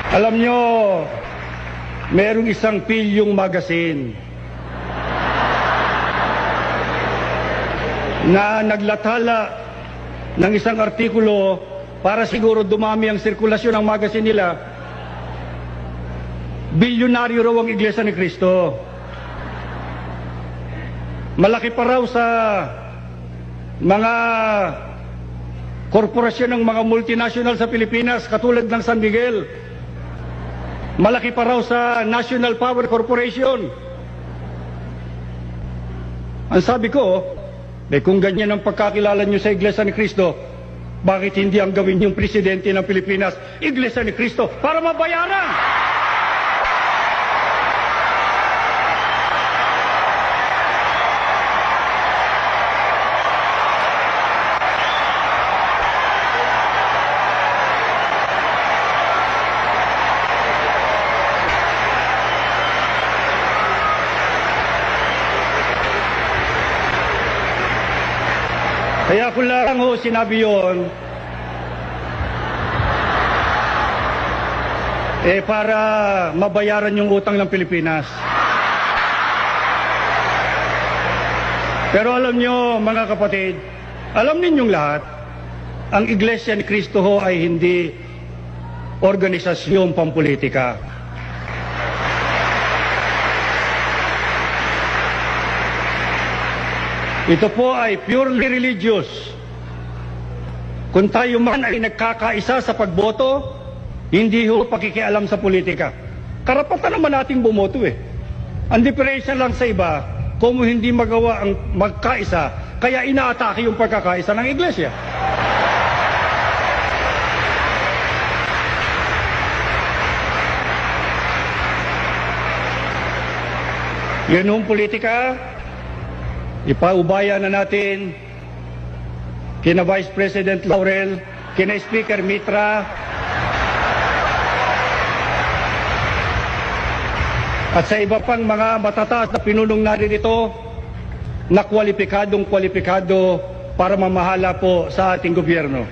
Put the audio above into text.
Alam nyo, merong isang pilyong magazine na naglathala ng isang artikulo para siguro dumami ang sirkulasyon ng magazine nila. Bilyonaryo raw ang Iglesia ni Cristo. Malaki pa raw sa mga korporasyon ng mga multinational sa Pilipinas katulad ng San Miguel. Malaki pa raw sa National Power Corporation. Ang sabi ko, kung ganyan ang pagkakilala nyo sa Iglesia ni Cristo, bakit hindi ang gawin yung presidente ng Pilipinas, Iglesia ni Cristo, para mabayaran? Kaya kung lang ho sinabi yun, para mabayaran yung utang ng Pilipinas. Pero alam nyo, mga kapatid, alam ninyong lahat, ang Iglesia ni Cristo ho ay hindi organisasyon pampolitika. Ito po ay purely religious. Kung tayo man ay nagkakaisa sa pagboto, hindi ho pakikialam sa politika. Karapatan naman nating bumoto eh. Ang diferensya lang sa iba, kung hindi magawa ang magkaisa, kaya inaatake yung pagkakaisa ng Iglesia. Yun yung politika. Ipaubaya na natin kina Vice President Laurel, kina Speaker Mitra, at sa iba pang mga matataas na pinunong narito na kwalipikadong kwalipikado para mamahala po sa ating gobyerno.